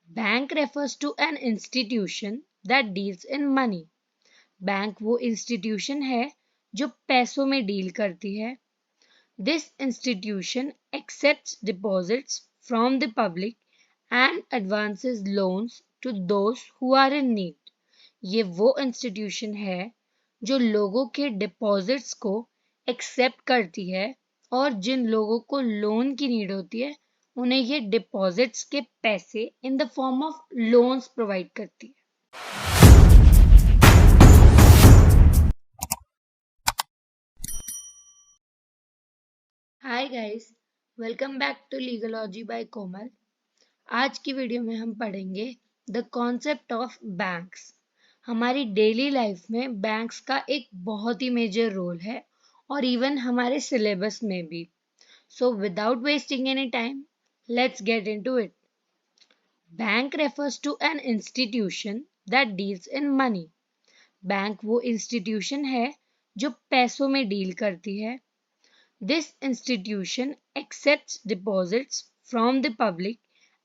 Bank refers to an institution that deals in money. Bank वो institution है जो पैसों में डील करती है. This institution accepts deposits from the public and advances loans to those who are in need. ये वो institution है जो लोगों के डिपॉजिट्स को एक्सेप्ट करती है और जिन लोगों को लोन की नीड होती है उन्हें ये डिपॉजिट्स के पैसे in the form of loans provide करती है. Hi guys, welcome back to Legalogy by Komal. आज की वीडियो में हम पढ़ेंगे द कॉन्सेप्ट ऑफ बैंक्स. हमारी डेली लाइफ में बैंक्स का एक बहुत ही मेजर रोल है और इवन हमारे सिलेबस में भी. So without wasting any time, let's get into it. Bank refers to an institution that deals in money. Bank वो इंस्टीट्यूशन है जो पैसों में डील करती है. This institution accepts deposits from the public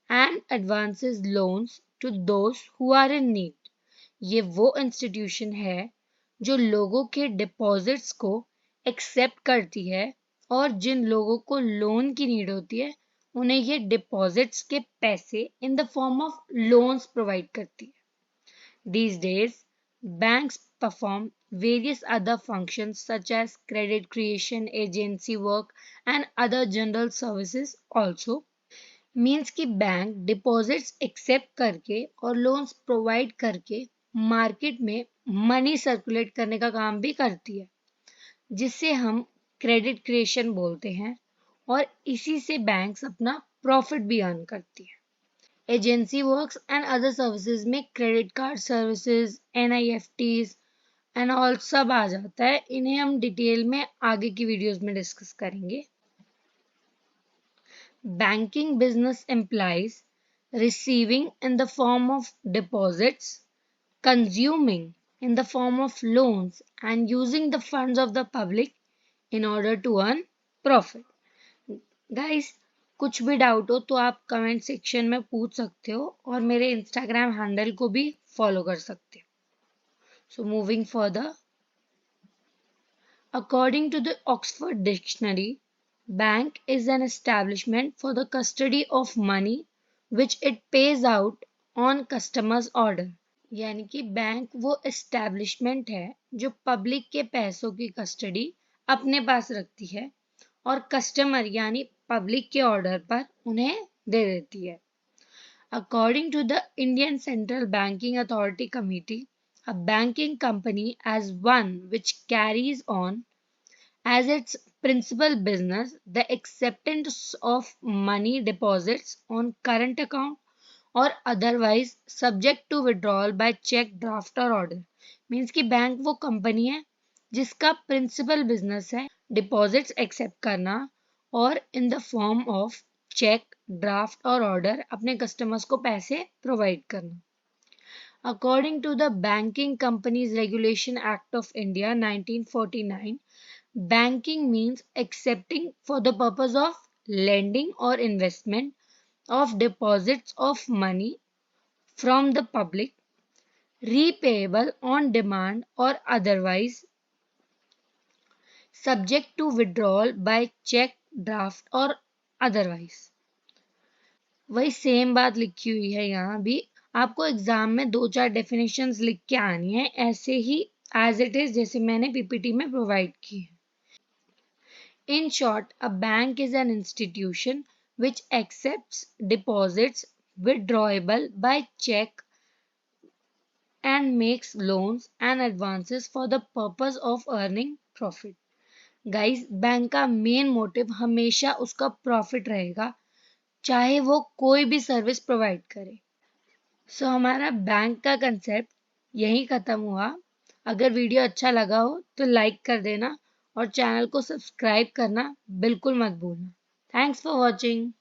and advances loans to those who are in need. ये वो institution है जो लोगों के डिपॉजिट्स को एक्सेप्ट करती है और जिन लोगों को लोन की नीड होती है उन्हें ये डिपॉजिट्स के पैसे in the form of loans provide करती है. These days, banks perform various other functions such as credit creation, agency work, and other general services also. Means कि बैंक डिपॉजिट्स एक्सेप्ट करके और लोन्स प्रोवाइड करके market में money circulate करने का काम भी करती है, जिसे हम क्रेडिट क्रिएशन बोलते हैं, और इसी से बैंक्स अपना प्रॉफिट भी अर्न करती है. Agency works and other services में credit card services, NIFTs and all सब आ जाता है. इन्हें हम डिटेल में आगे की वीडियोस में डिस्कस करेंगे. Banking business implies receiving in the form of deposits, consuming in the form of loans, and using the funds of the public in order to earn profit. Guys, कुछ भी doubt हो तो आप comment section में पूछ सकते हो और मेरे इंस्टाग्राम हैंडल को भी फॉलो कर सकते हो. So moving further, according to the Oxford dictionary, bank is an establishment for the custody of money which it pays out on customers order. यानी कि बैंक वो एस्टैब्लिशमेंट है जो पब्लिक के पैसों की कस्टडी अपने पास रखती है और कस्टमर यानी पब्लिक के ऑर्डर पर उन्हें दे देती है. According to the Indian Central Banking Authority Committee, a banking company as one which carries on as its principal business the acceptance of money deposits on current account or otherwise subject to withdrawal by check, draft or order. Means कि bank वो company है जिसका principal business है deposits accept करना और in the form of cheque, draft और order अपने customers को पैसे प्रोवाइड करना. According to the banking companies regulation act of India 1949, banking means accepting for the purpose of lending और investment of deposits of money from the public, repayable on demand or otherwise, subject to withdrawal by check, draft or otherwise. वही same बात लिखी हुई है यहाँ भी. आपको exam में 2-4 डेफिनेशंस लिख के आनी है ऐसे ही एज इट इज जैसे मैंने PPT में प्रोवाइड की है. In short, a bank is an institution which accepts deposits withdrawable by check and makes loans and advances for the purpose of earning profit. Guys, bank का main motive हमेशा उसका profit रहेगा, चाहे वो कोई भी सर्विस प्रोवाइड करे. सो हमारा बैंक का कंसेप्ट यहीं खत्म हुआ. अगर वीडियो अच्छा लगा हो तो लाइक कर देना और चैनल को सब्सक्राइब करना बिल्कुल मत भूलना. Thanks for watching.